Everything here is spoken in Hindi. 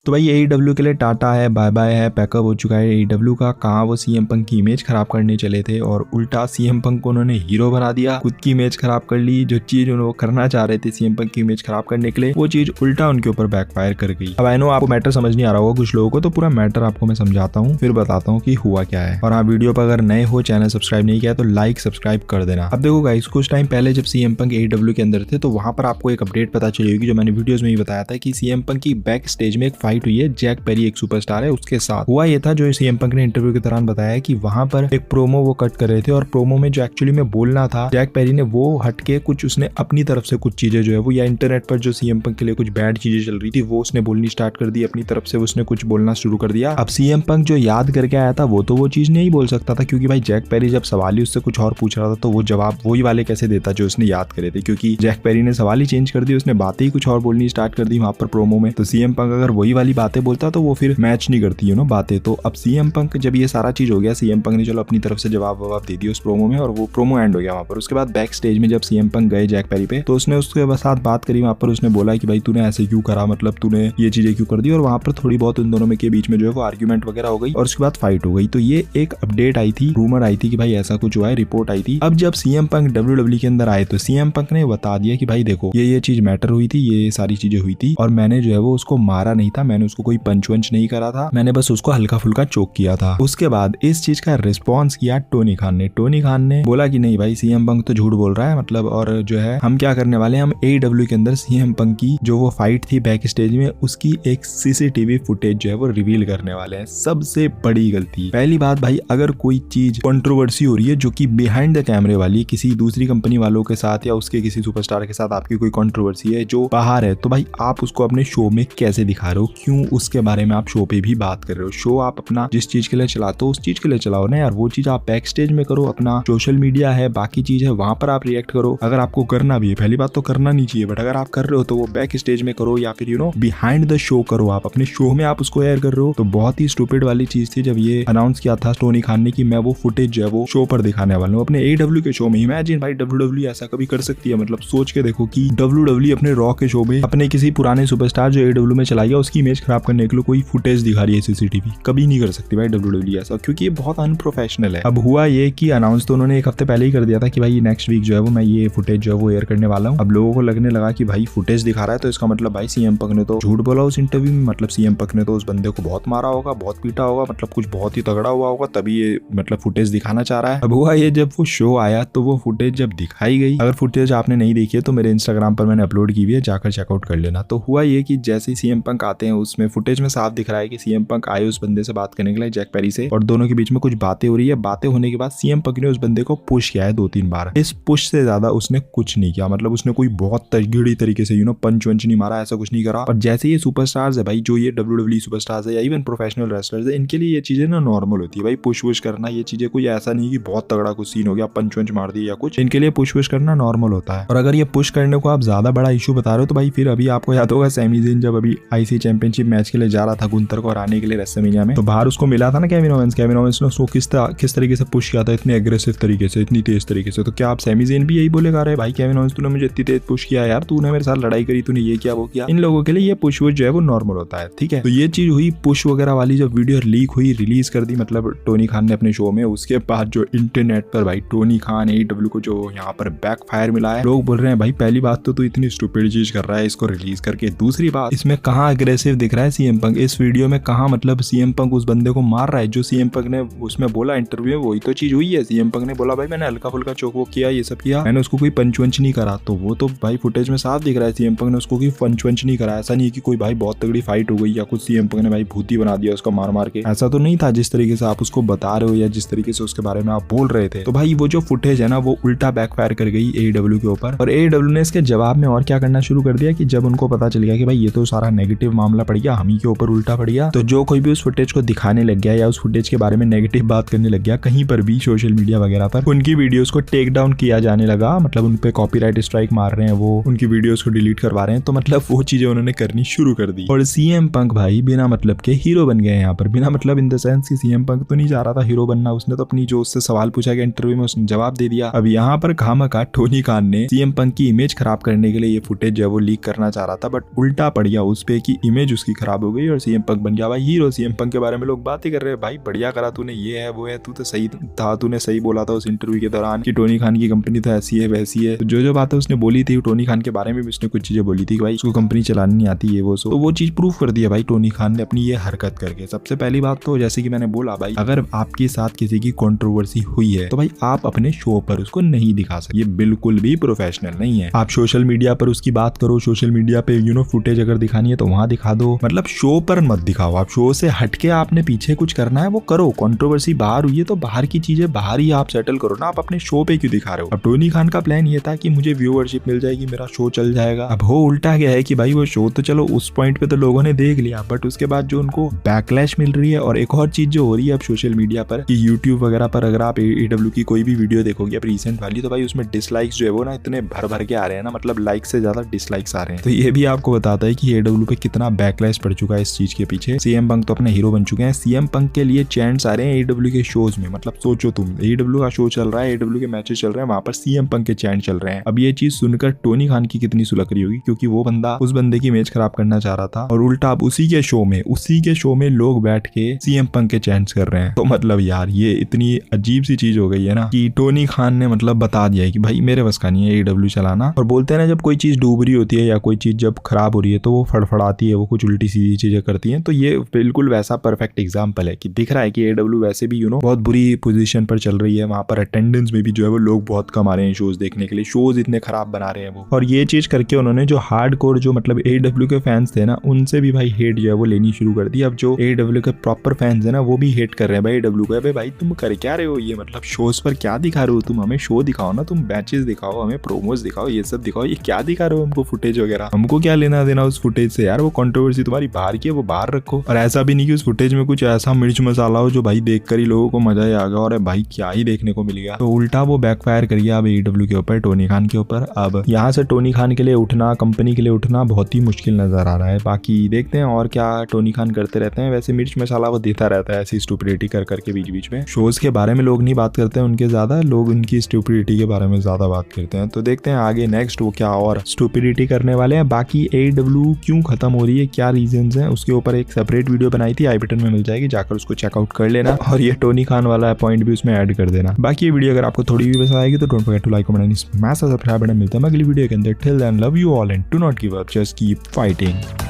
तो भाई AEW के लिए टाटा है, बाय बाय है, पैकअप हो चुका है AEW का। कहाँ वो सीएम पंक की इमेज खराब करने चले थे और उल्टा सीएम पंक को उन्होंने हीरो बना दिया, खुद की इमेज खराब कर ली। जो चीज उन्होंने करना चाह रहे थे सीएम पंक की इमेज खराब करने के लिए, वो चीज उल्टा उनके ऊपर बैकफायर कर गई। अब आई नो आपको मैटर समझ नहीं आ रहा होगा कुछ लोगों को, तो पूरा मैटर आपको मैं समझाता हूँ, फिर बताता हूँ कि हुआ क्या है। और हाँ, वीडियो पर अगर नए हो, चैनल सब्सक्राइब नहीं किया तो लाइक सब्सक्राइब कर देना। अब देखो गाइस, कुछ टाइम पहले जब सीएम पंक AEW के अंदर थे तो वहां पर आपको एक अपडेट पता चली होगी, जो मैंने वीडियोस में ही बताया था कि सीएम पंक की बैक स्टेज में एक फाइट हुई है जैक पेरी, एक सुपरस्टार है, उसके साथ। हुआ ये था, जो सीएम पंक ने इंटरव्यू के दौरान बताया कि वहां पर एक प्रोमो वो कट कर रहे थे और प्रोमो में जो एक्चुअली में बोलना था जैक पेरी ने, वो हटके कुछ उसने अपनी तरफ से कुछ चीजें जो है वो, या इंटरनेट पर जो सीएम पंक के लिए कुछ बैड चीजें चल रही थी वो उसने बोलनी स्टार्ट कर दी अपनी तरफ से, उसने कुछ बोलना शुरू कर दिया। अब सीएम पंक जो याद करके आया था वो तो वो चीज नहीं बोल सकता था, क्योंकि भाई जैक पेरी जब सवाल ही उससे कुछ और पूछ रहा था तो वो जवाब वही वाले कैसे देता जो उसने याद करे थे, क्योंकि जैक पेरी ने सवाल ही चेंज कर दी, उसने बातें ही कुछ और बोलनी स्टार्ट कर दी वहां पर प्रोमो में। तो सीएम पंक अगर वही वाली बातें बोलता तो वो फिर मैच नहीं करती है ना बातें। तो अब सीएम पंक जब ये सारा चीज हो गया, सीएम पंक ने चलो अपनी तरफ से जवाब दे दिया उस प्रोमो में और वो प्रोमो एंड हो गया वहां पर। उसके बाद बैक स्टेज में जब सीएम पंक गए जैक पेरी पे, तो उसने उसके साथ बात करी वहां पर। उसने बोला कि भाई तूने ऐसे क्यों करा, मतलब तूने ये चीजें क्यों कर दी, और वहां पर थोड़ी बहुत उन दोनों में के बीच में जो है वो आर्ग्यूमेंट वगैरह हो गई और उसके बाद फाइट हो गई। तो ये एक अपडेट आई थी, रूमर आई थी कि भाई ऐसा कुछ हुआ है, रिपोर्ट आई थी। अब जब सीएम पंक WWE के अंदर आए तो सीएम पंक ने बता दिया कि भाई देखो ये चीज मैटर हुई थी, ये सारी चीजें हुई थी और मैंने जो है वो उसको मारा नहीं था, मैंने उसको कोई पंच वंच नहीं करा था, मैंने बस उसको हल्का फुल्का चोक किया था। उसके बाद इस चीज का रिस्पॉन्स किया टोनी खान ने। टोनी खान ने बोला कि नहीं भाई सीएम पंक तो झूठ बोल रहा है, मतलब और जो है हम क्या करने वाले हैं, हम AEW के अंदर सीएम पंक की जो वो फाइट थी बैक स्टेज में उसकी एक CCTV फुटेज जो है वो रिवील करने वाले हैं। सबसे बड़ी गलती, पहली बात भाई, अगर कोई चीज कंट्रोवर्सी हो रही है जो कि बिहाइंड द कैमरे वाली, किसी दूसरी कंपनी वालों के साथ या उसके किसी सुपरस्टार के साथ आपकी कोई कंट्रोवर्सी है जो बाहर है, तो भाई आप उसको अपने शो में कैसे दिखा रहे हो, क्यों उसके बारे में आप शो पे भी बात कर रहे हो। शो आप अपना जिस चीज के लिए चलाते हो उस चीज के लिए चलाओ ना यार, वो चीज आप बैक स्टेज में करो, अपना सोशल मीडिया है, बाकी चीज है, वहां पर आप रिएक्ट करो। अगर आपको करना भी है, पहली बात तो करना नहीं चाहिए, बट अगर आप कर रहे हो तो वो बैक स्टेज में करो या फिर बिहाइंड द शो करो, आप अपने शो में आप उसको एयर कर रहे हो। तो बहुत ही स्टूपिड वाली चीज थी जब ये अनाउंस किया था टोनी खान ने कि मैं वो फुटेज जो है वो शो पर दिखाने वाला हूँ अपने AEW के शो में। इमेजिन भाई WWE ऐसा कभी कर सकती है, मतलब सोच के देखो कि WWE अपने रॉ के शो में अपने किसी पुराने सुपरस्टार जो AEW में चलाई है उसकी इमेज खराब करने के लिए कोई फुटेज दिखा रही है CCTV, कभी नहीं कर सकती भाई WWE ऐसा, क्योंकि ये बहुत अनप्रोफेशनल है। अब हुआ ये कि अनाउंस तो उन्होंने एक हफ्ते पहले ही कर दिया था कि भाई नेक्स्ट वीक जो है वो मैं ये फुटेज जो है वो एयर करने वाला हूँ। अब लोगों को लगने लगा कि भाई फुटेज दिखा रहा है तो इसका मतलब भाई सीएम पंक ने तो झूठ बोला उस इंटरव्यू में, मतलब सीएम पंक ने तो उस बंदे को बहुत मारा होगा, बहुत पीटा होगा, मतलब कुछ बहुत ही तगड़ा हुआ होगा, तभी ये मतलब फुटेज दिखाना चाह रहा है। अब हुआ ये, जब वो शो आया तो वो फुटेज जब दिखाई गई, अगर फुटेज आपने नहीं देखी है तो मेरे इंस्टाग्राम पर मैंने अपलोड की हुई है, जाकर चेकआउट कर लेना। तो हुआ ये कि जैसे ही सीएम पंक आते हैं उसमें फुटेज में साफ दिख रहा है कि सीएम पंक आए उस बंदे से बात करने के लिए जैक पेरी से, और दोनों के बीच में कुछ बातें हो रही है। बातें होने के बाद सीएम पंक ने उस बंदे को पुश किया है 2-3 बार। इस पुश से ज्यादा उसने कुछ नहीं किया, मतलब उसने कोई बहुत तगड़ी तरीके से पंच वंच नहीं मारा, ऐसा कुछ नहीं करा। और जैसे ये सुपरस्टार्स है भाई, जो ये WWE सुपरस्टार्स है या इवन प्रोफेशनल रेसलर्स है, इनके लिए ये चीजें ना नॉर्मल होती है भाई, पुश वुश करना। ये चीजें कोई ऐसा नहीं कि बहुत तगड़ा कुछ सीन हो गया, पंच वंच मार दी या कुछ, इनके लिए पुश वुश करना नॉर्मल होता है। और अगर ये पुश करने को आप ज्यादा बड़ा इशू बता रहे हो तो भाई फिर अभी आपको याद होगा सैमी ज़ेन जब अभी IC चैंपियनशिप मैच के लिए जा रहा था गुंतर को हराने के लिए रेसलमेनिया में, तो बाहर उसको मिला था ना केविन ओवेंस ने उसको किस तरीके से पुश किया था, इतने एग्रेसिव तरीके से, इतनी तेज तरीके से। तो क्या आप सैमी ज़ेन भी यही बोलेगा, अरे भाई केविन ओवेंस तूने मुझे इतनी तेज पुश किया यार, तूने मेरे साथ लड़ाई करी, तूने ये किया वो किया। इन लोगों के लिए ये पुश वुश जो है वो नॉर्मल होता है, ठीक है। तो ये चीज हुई, पुश वगैरह वाली जब वीडियो लीक हुई, रिलीज कर दी मतलब टोनी खान ने अपने शो में, उसके बाद जो इंटरनेट पर भाई टोनी खान AEW को जो यहाँ पर बैक फायर मिला है, लोग बोल रहे हैं भाई पहली बात तो तू इतनी स्टूपिड चीज कर रहा है इसको रिलीज करके, दूसरी बात इसमें कहाँ अग्रेसिव दिख रहा है सीएम पंक इस वीडियो में, कहाँ मतलब सीएम पंक उस बंदे को मार रहा है जो सीएम पंक ने उसमें बोला इंटरव्यू में, वही तो चीज हुई है। सीएम पंक ने बोला भाई मैंने हल्का फुल्का चोक वो किया, ये सब किया, मैंने उसको कोई पंच वंच नहीं करा। तो वो तो भाई फुटेज में साफ दिख रहा है सीएम पंक ने उसको कोई पंच वंच नहीं करा। ऐसा नहीं कि कोई भाई बहुत तगड़ी फाइट हो गई या कुछ सीएम पंक ने भाई भूती बना दिया उसको मार मार के, ऐसा तो नहीं था जिस तरीके से आप उसको बता रहे हो या जिस तरीके से उसके बारे में आप बोल रहे थे। तो भाई वो जो फुटेज है ना वो उल्टा बैकफायर कर गई AEW के ऊपर, और AEW ने इसके जवाब में और क्या करना शुरू कर दिया कि जब उनको पता चल गया कि भाई ये तो सारा नेगेटिव मामला पड़ गया, हम ही के ऊपर उल्टा पड़ गया, तो जो कोई भी उस फुटेज को दिखाने लग गया या उस फुटेज के बारे में नेगेटिव बात करने लग गया कहीं पर भी सोशल मीडिया वगैरह पर, उनकी वीडियोस को टेक डाउन किया जाने लगा, मतलब उन पे कॉपीराइट स्ट्राइक मार रहे हैं, वो उनकी वीडियोस को डिलीट करवा रहे हैं। तो मतलब वो चीजें उन्होंने करनी शुरू कर दी और सीएम पंक भाई बिना मतलब के हीरो बन गए यहाँ पर। बिना मतलब इन द सेंस कि सीएम पंक तो नहीं चाह रहा था हीरो बनना, उसने तो अपनी जो उससे सवाल पूछा गया इंटरव्यू में उसने जवाब दे दिया। अब यहाँ पर खामखा टोनी खान ने सीएम पंक की इमेज खराब करने के लिए ये फुटेज जो है वो लीक करना चाह रहा था, बट उल्टा पड़ गया उस पे कि इमेज उसकी खराब हो गई और सीएम पंक बन गया भाई हीरो। सीएम पंक के बारे में लोग बातें कर रहे हैं, भाई बढ़िया करा तूने, ये है वो है, तू तो सही था, तूने सही बोला था उस इंटरव्यू के दौरान कि टोनी खान की कंपनी तो ऐसी है वैसी है। तो जो बातें उसने बोली थी टोनी खान के बारे में भी उसने कुछ चीजें बोली थी कि भाई उसको कंपनी चलानी नहीं आती है वो, तो वो चीज प्रूव कर दिया भाई टोनी खान ने अपनी ये हरकत करके। सबसे पहली बात तो जैसे कि मैंने बोला भाई, अगर आपके साथ किसी की कंट्रोवर्सी हुई है तो भाई आप अपने शो पर उसको नहीं दिखा सकते, ये बिल्कुल भी प्रोफेशनल नहीं है। आप सोशल मीडिया पर उसकी बात करो, सोशल मीडिया पे फुटेज अगर दिखानी है तो वहां दिखा दो, मतलब शो पर मत दिखाओ। आप शो से हटके आपने पीछे कुछ करना है वो करो, कंट्रोवर्सी बाहर हुई है तो बाहर की चीजें बाहर ही आप सेटल करो ना, आप अपने शो पे क्यों दिखा रहे हो। अब टोनी खान का प्लान ये था कि मुझे व्यूअरशिप मिल जाएगी, मेरा शो चल जाएगा। अब हो उल्टा गया है कि भाई वो शो तो चलो उस पॉइंट पे तो लोगों ने देख लिया, बट उसके बाद जो उनको बैकलैश मिल रही है और एक और चीज जो हो रही है अब सोशल मीडिया पर कि यूट्यूब वगैरह पर अगर आप AEW की कोई भी वीडियो देखोगे अब रिसेंट वाली, तो भाई उसमें डिसलाइक्स जो है वो ना इतने भर के आ रहे हैं ना, मतलब लाइक से ज्यादा डिसलाइक्स आ रहे हैं। तो ये भी आपको बताता है कि AEW पे कितना बैकलैश पड़ चुका है इस चीज के पीछे। सीएम पंक तो अपने हीरो बन चुके हैं, सीएम पंक के लिए चैंट्स आ रहे हैं AEW के शोज में। मतलब सोचो तुम, AEW का शो चल रहा है, AEW के मैचेस चल रहे हैं, वहां पर सीएम पंक के चैंट चल रहे हैं। अब ये चीज सुनकर टोनी खान की कितनी सुलग रही होगी, क्योंकि वो बंदा उस बंदे की इमेज खराब करना चाह रहा था और उल्टा अब उसी के शो में लोग बैठ के सीएम पंक के चैंट्स कर रहे हैं। तो मतलब यार ये इतनी अजीब सी चीज हो गई है ना कि टोनी खान ने मतलब बता दिया है कि भाई मेरे बस का नहीं है AEW चलाना। और बोलते हैं ना जब कोई चीज डूब रही होती है या कोई चीज जब खराब हो रही है तो वो फड़फड़ाती है, वो कुछ उल्टी सीधी चीजें करती हैं। तो ये बिल्कुल वैसा परफेक्ट एग्जांपल है कि दिख रहा है कि AEW वैसे भी बहुत बुरी पोजीशन पर चल रही है, वहां पर अटेंडेंस में भी जो है वो लोग बहुत कम आ रहे हैं शोज देखने के लिए, शोज इतने खराब बना रहे हैं वो। और ये चीज करके उन्होंने जो हार्डकोर जो मतलब AEW के फैंस थे ना उनसे भी भाई हेट जो है वो लेनी शुरू कर दी। अब जो AEW के प्रॉपर फैंस है ना वो भी हेट कर रहे हैं भाई AEW को, भाई तुम कर क्या रहे हो, ये मतलब शोज पर क्या दिखा रहे हो तुम, हमें शो दिखाओ ना, तुम मैचेस दिखाओ, हमें प्रोमोज दिखाओ, ये सब दिखाओ, ये क्या दिखा रहे हो हमको फुटेज वगैरह, हमको क्या लेना देना उस फुटेज से यार, वो कंट्रोवर्सी तुम्हारी बाहर की है वो बाहर रखो। और ऐसा भी नहीं कि उस फुटेज में कुछ ऐसा मिर्च मसाला हो जो भाई देखकर ही लोगों को मजा ही आ गया और भाई क्या ही देखने को मिल गया। तो उल्टा वो बैकफायर कर गया अब AEW के ऊपर, टोनी खान के ऊपर। अब यहाँ से टोनी खान के लिए उठना, कंपनी के लिए उठना बहुत ही मुश्किल नजर आ रहा है। बाकी देखते हैं और क्या टोनी खान करते रहते हैं। वैसे मिर्च मसाला वो देता रहता है ऐसी स्टुपिडिटी कर करके बीच बीच में। शोज के बारे में लोग नहीं बात करते हैं उनके, ज्यादा लोग उनकी स्टुपिडिटी के बारे में ज्यादा बात करते हैं। तो देखते हैं आगे नेक्स्ट वो क्या और स्टुपिडिटी करने वाले हैं। बाकी AEW क्यों खत्म हो रही है, क्या रीजंस हैं, उसके ऊपर एक सेपरेट वीडियो बनाई थी, आई बटन में मिल जाएगी, जाकर उसको चेकआउट कर लेना और ये टोनी खान वाला पॉइंट भी उसमें ऐड कर देना। बाकी ये वीडियो अगर आपको थोड़ी भी पसंद आएगी तो don't forget to like, comment and smash the subscribe button. मिलता है अगली वीडियो के अंदर, till then love you all and do not give up, just keep fighting.